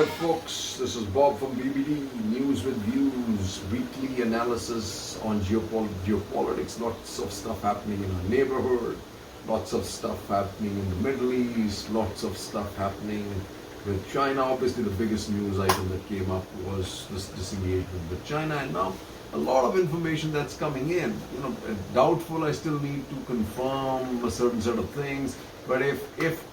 folks, this is Bob from BBD, News with Views, weekly analysis on geopolitics, lots of stuff happening in our neighborhood, lots of stuff happening in the Middle East, lots of stuff happening with China. Obviously the biggest news item that came up was this disengagement with China, and now a lot of information that's coming in. Doubtful, I still need to confirm a certain set of things, but if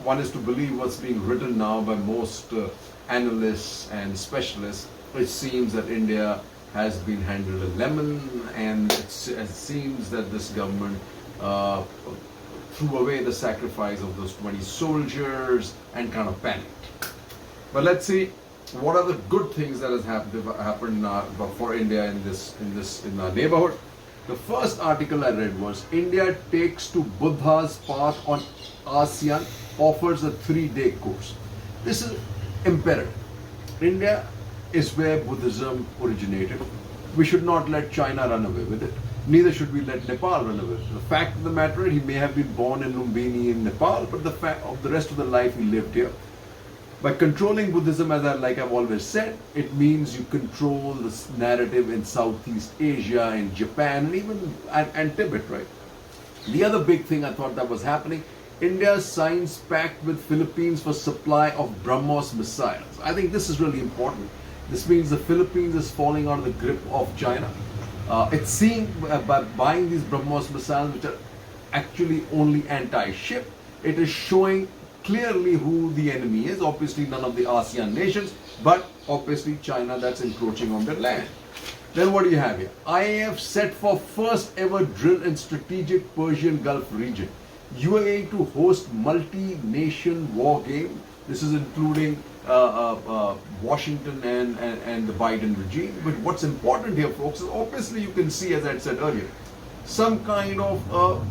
one is to believe what's being written now by most analysts and specialists, it seems that India has been handed a lemon, and it seems that this government threw away the sacrifice of those 20 soldiers and kind of panicked. But let's see what are the good things that has happened for India in our neighborhood. The first article I read was India takes to Buddha's path on ASEAN, offers a 3-day course. This is imperative. India is where Buddhism originated. We should not let China run away with it. Neither should we let Nepal run away with it. The fact of the matter is, he may have been born in Lumbini in Nepal, but the fact of the rest of the life he lived here. By controlling Buddhism, like I've always said, it means you control this narrative in Southeast Asia, in Japan, and even and Tibet, right? The other big thing I thought that was happening, India signs pact with Philippines for supply of BrahMos missiles. I think this is really important. This means the Philippines is falling out of the grip of China. It's seeing by buying these BrahMos missiles, which are actually only anti-ship, it is showing clearly who the enemy is. Obviously none of the ASEAN nations, but obviously China that's encroaching on their land. Then what do you have here? IAF set for first ever drill in strategic Persian Gulf region. UAE to host multi-nation war game. This is including Washington and the Biden regime. But what's important here, folks, is obviously you can see, as I said earlier, some kind of,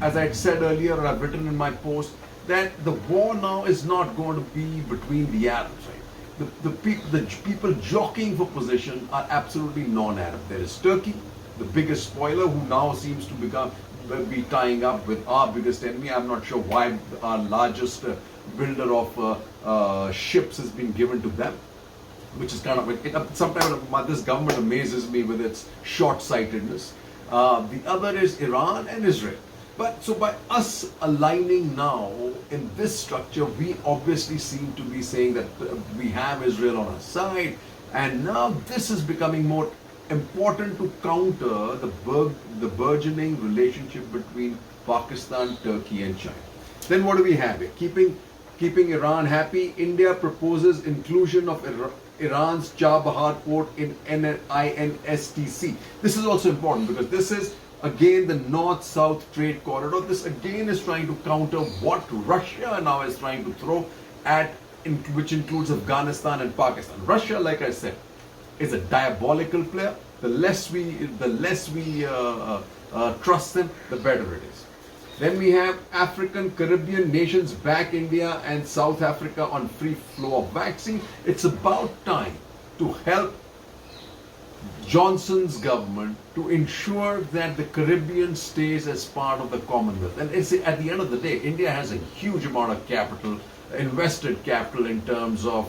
as I said earlier, or I've written in my post, that the war now is not going to be between the Arabs, right? The people jockeying for position are absolutely non-Arab. There is Turkey, the biggest spoiler, who now seems to be tying up with our biggest enemy. I'm not sure why our largest builder of ships has been given to them, which is kind of, sometimes this government amazes me with its short-sightedness. The other is Iran and Israel. But so by us aligning now in this structure, we obviously seem to be saying that we have Israel on our side, and now this is becoming more important to counter the burgeoning relationship between Pakistan, Turkey and China. Then what do we have here? Keeping Iran happy, India proposes inclusion of Iran's Chabahar port in INSTC. This is also important because this is again the north-south trade corridor. This again is trying to counter what Russia now is trying to throw at, which includes Afghanistan and Pakistan. Russia, like I said, is a diabolical player. The less we trust them, the better it is. Then we have African Caribbean nations back India and South Africa on free flow of vaccine. It's about time to help Johnson's government to ensure that the Caribbean stays as part of the Commonwealth. And it's, at the end of the day, India has a huge amount of capital, invested capital in terms of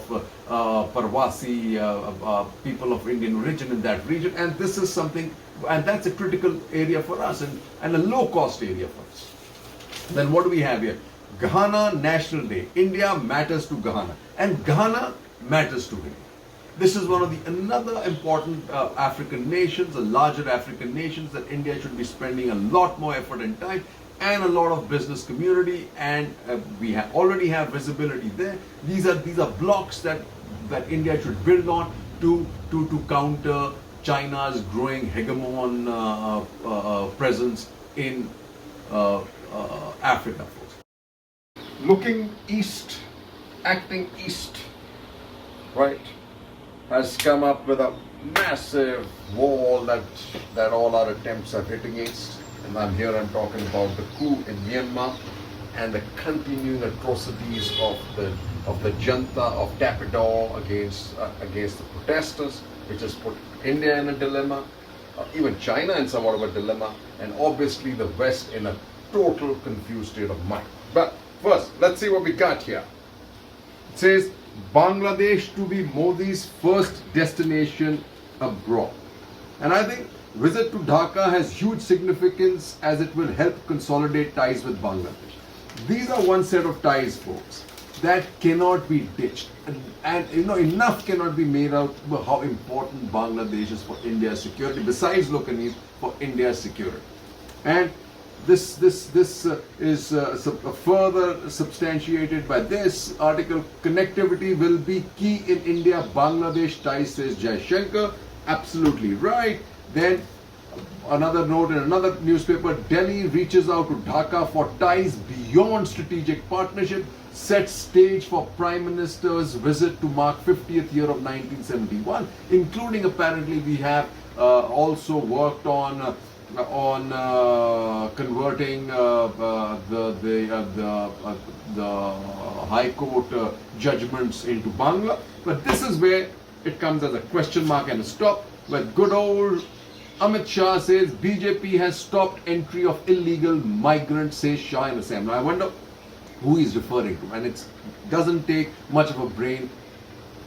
Parwasi, people of Indian origin in that region, and this is something, and that's a critical area for us and a low-cost area for us. Then what do we have here? Ghana National Day. India matters to Ghana, and Ghana matters to India. This is one of another important African nations, the larger African nations, that India should be spending a lot more effort and time, and a lot of business community, and we already have visibility there. These are blocks that India should build on to counter China's growing hegemon presence in Africa. Looking east, acting east, right, has come up with a massive wall that all our attempts have hit against. And I'm talking about the coup in Myanmar and the continuing atrocities of the junta of Tapidor against the protesters, which has put India in a dilemma, even China in somewhat of a dilemma, and obviously the West in a total confused state of mind. But first, let's see what we got here. It says Bangladesh to be Modi's first destination abroad. And I think visit to Dhaka has huge significance as it will help consolidate ties with Bangladesh. These are one set of ties, folks, that cannot be ditched. And enough cannot be made out of how important Bangladesh is for India's security, besides locally for India's security. And this is further substantiated by this article. Connectivity will be key in India-Bangladesh ties, says Jaishankar. Absolutely right. Then another note in another newspaper, Delhi reaches out to Dhaka for ties beyond strategic partnership, sets stage for Prime Minister's visit to mark 50th year of 1971, including apparently we have also worked on converting the High Court judgments into Bangla. But this is where it comes as a question mark and a stop, where good old Amit Shah says BJP has stopped entry of illegal migrants, says Shah in Assam. Now I wonder who he's referring to, and it doesn't take much of a brain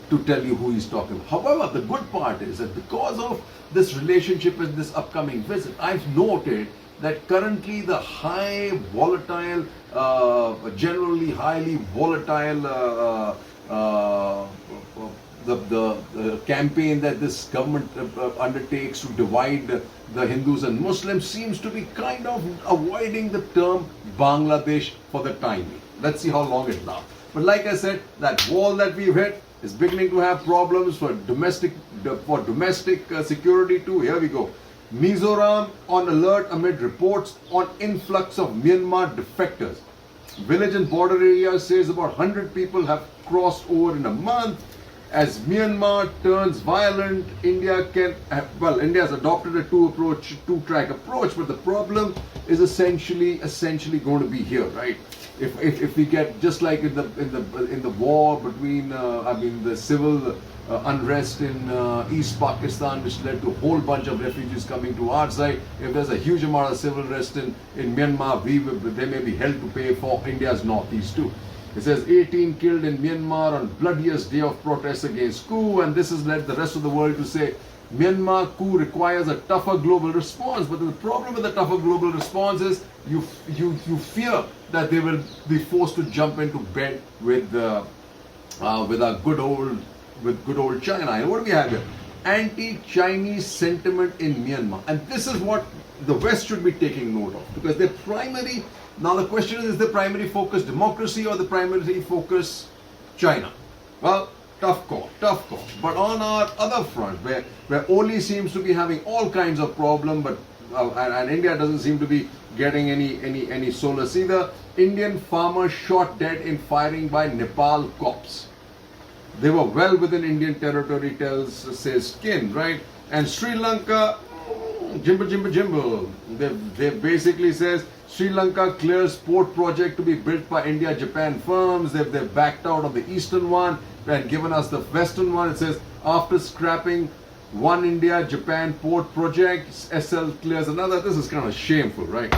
to tell you who he's talking about. However, the good part is that because of this relationship with this upcoming visit, I've noted that currently the high volatile, generally highly volatile the campaign that this government undertakes to divide the Hindus and Muslims seems to be kind of avoiding the term Bangladesh for the time being. Let's see how long it lasts. But like I said, that wall that we've hit is beginning to have problems for domestic security too. Here we go. Mizoram on alert amid reports on influx of Myanmar defectors. Village and border area says about 100 people have crossed over in a month. As Myanmar turns violent, India has adopted a two-track approach, but the problem is essentially going to be here, right? If we get just like in the war between the civil unrest in East Pakistan, which led to a whole bunch of refugees coming to our side. If there's a huge amount of civil unrest in Myanmar, they may be held to pay for India's northeast too. It says 18 killed in Myanmar on bloodiest day of protests against coup, and this has led the rest of the world to say Myanmar coup requires a tougher global response. But the problem with the tougher global response is you fear that they will be forced to jump into bed with good old China. And what do we have here? Anti-Chinese sentiment in Myanmar, and this is what the West should be taking note of, because their primary. Now the question is the primary focus democracy or the primary focus China? Well, tough call. But on our other front, where Oli seems to be having all kinds of problems, but and India doesn't seem to be getting any solace either. Indian farmer shot dead in firing by Nepal cops. They were well within Indian territory, says Skin, right? And Sri Lanka, jimble. They basically says Sri Lanka clears port project to be built by India-Japan firms. They've backed out of the eastern one and given us the western one. It says after scrapping one India-Japan port project, SL clears another. This is kind of shameful, right?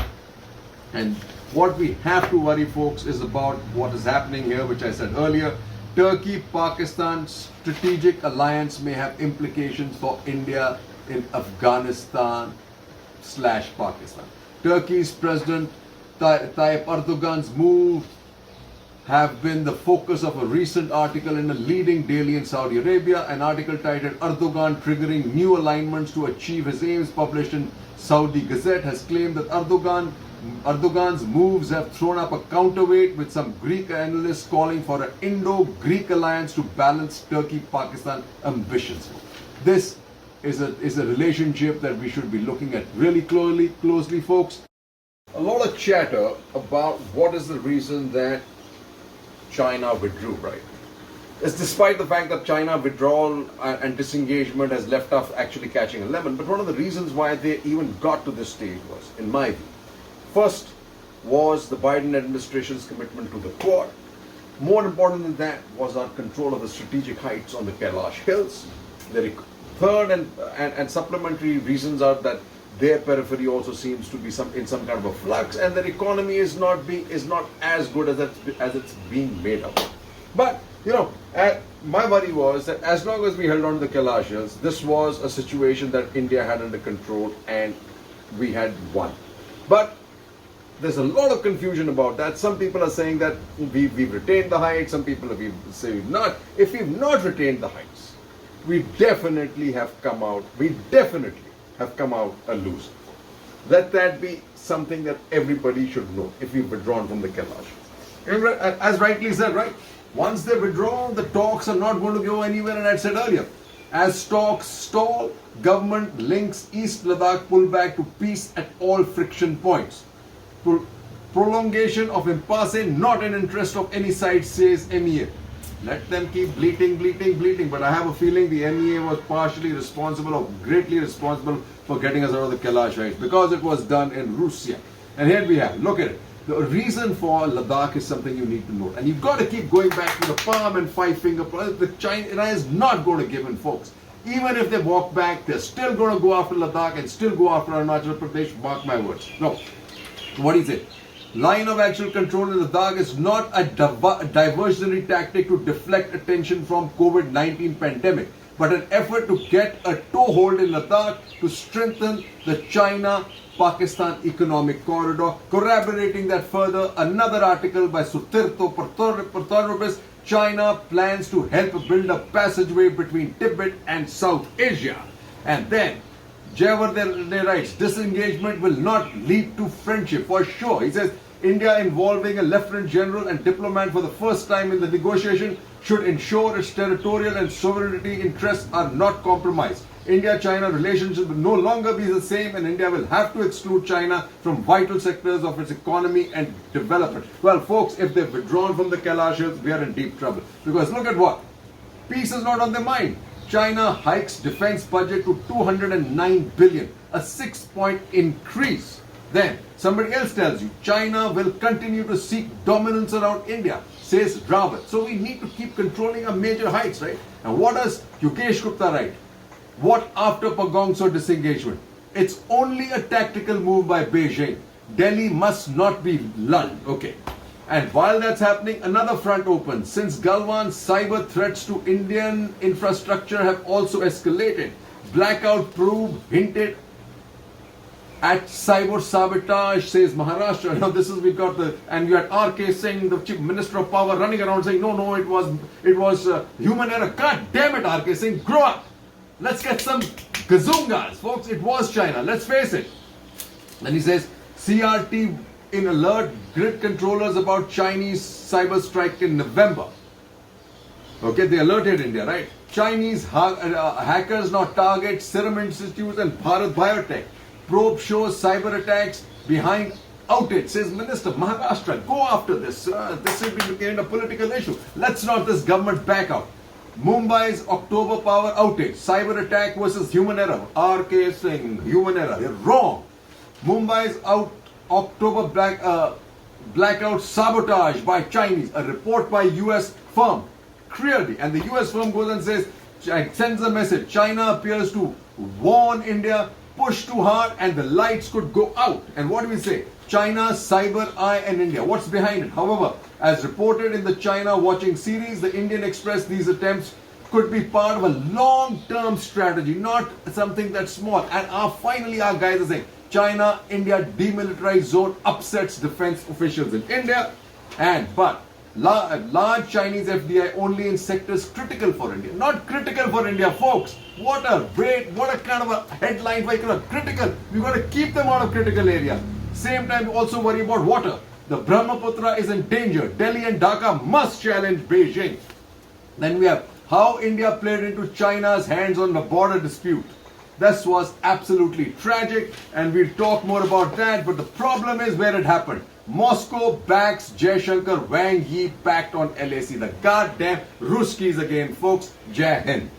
And what we have to worry, folks, is about what is happening here, which I said earlier. Turkey-Pakistan strategic alliance may have implications for India in Afghanistan/Pakistan. Turkey's President Tayyip Erdogan's move have been the focus of a recent article in a leading daily in Saudi Arabia. An article titled Erdogan triggering new alignments to achieve his aims, published in Saudi Gazette, has claimed that Erdogan's moves have thrown up a counterweight, with some Greek analysts calling for an Indo-Greek alliance to balance Turkey-Pakistan ambitions. This is a relationship that we should be looking at really closely, folks. A lot of chatter about what is the reason that China withdrew, right? It's despite the fact that China withdrawal and disengagement has left us actually catching a lemon. But one of the reasons why they even got to this stage was, in my view, first was the Biden administration's commitment to the Quad. More important than that was our control of the strategic heights on the Kailash Hills. The third and supplementary reasons are that their periphery also seems to be in some kind of a flux, and their economy is not as good as it's being made up. But, my worry was that as long as we held on to the Kalashas, this was a situation that India had under control and we had won. But there's a lot of confusion about that. Some people are saying that we've retained the heights. Some people say we've not. If we've not retained the heights, we definitely have come out a loser. Let that be something that everybody should know if we've withdrawn from the Kailash. As rightly said, right? Once they withdraw, the talks are not going to go anywhere, and I said earlier, as talks stall, government links East Ladakh pullback to peace at all friction points. Prolongation of impasse not in interest of any side, says MEA. Let them keep bleating, but I have a feeling the MEA was partially responsible or greatly responsible for getting us out of the Kailash Heights because it was done in Russia. And here we have, look at it. The reason for Ladakh is something you need to know. And you've got to keep going back to the palm and five finger. China is not going to give in, folks. Even if they walk back, they're still going to go after Ladakh and still go after Arunachal Pradesh. Mark my words. No. What is it? Line of actual control in Ladakh is not a diversionary tactic to deflect attention from COVID-19 pandemic, but an effort to get a toehold in Ladakh to strengthen the China-Pakistan economic corridor. Corroborating that further, another article by Sutirtho Parthornopoulos, China plans to help build a passageway between Tibet and South Asia. And then Jayawardene writes, disengagement will not lead to friendship for sure. He says, India involving a lieutenant general and diplomat for the first time in the negotiation should ensure its territorial and sovereignty interests are not compromised. India-China relationship will no longer be the same, and India will have to exclude China from vital sectors of its economy and development. Well, folks, if they've withdrawn from the Kailashas, we are in deep trouble. Because look at what? Peace is not on their mind. China hikes defense budget to 209 billion, a 6-point increase. Then somebody else tells you China will continue to seek dominance around India, says Rawat. So we need to keep controlling our major heights, right? And what does Yogesh Gupta write? What after Pagongso disengagement? It's only a tactical move by Beijing. Delhi must not be lulled. Okay. And while that's happening, another front opens. Since Galwan, cyber threats to Indian infrastructure have also escalated. Blackout probe hinted at cyber sabotage, says Maharashtra. Now this is, we got and you had R.K. Singh, the Chief Minister of Power, running around saying, no, it was human error. God damn it, R.K. Singh, grow up. Let's get some gazungas. Folks, it was China. Let's face it. Then he says, CRT in alert grid controllers about Chinese cyber strike in November. Okay, they alerted India, right? Chinese hackers now target Serum Institute and Bharat Biotech. Probe shows cyber attacks behind outage, says Minister. Maharashtra, go after this. This will be becoming a political issue. Let's not this government back out. Mumbai's October power outage, cyber attack versus human error. R.K. Singh, human error. You're wrong. Mumbai's October blackout sabotage by Chinese. A report by US firm. Clearly. And the US firm goes and says, sends a message. China appears to warn India, push too hard and the lights could go out. And what do we say? China, Cyber Eye and India. What's behind it? However, as reported in the China Watching series, the Indian expressed these attempts could be part of a long-term strategy, not something that's small. And finally our guys are saying, China, India demilitarized zone upsets defense officials in India. But large Chinese FDI only in sectors critical for India. Not critical for India, folks. What a kind of a headline for critical. We've got to keep them out of critical area. Same time, we also worry about water. The Brahmaputra is in danger. Delhi and Dhaka must challenge Beijing. Then we have how India played into China's hands on the border dispute. This was absolutely tragic, and we'll talk more about that. But the problem is where it happened. Moscow backs Jaishankar, Wang Yi backed on LAC. The goddamn Ruskies again, folks. Jai Hind.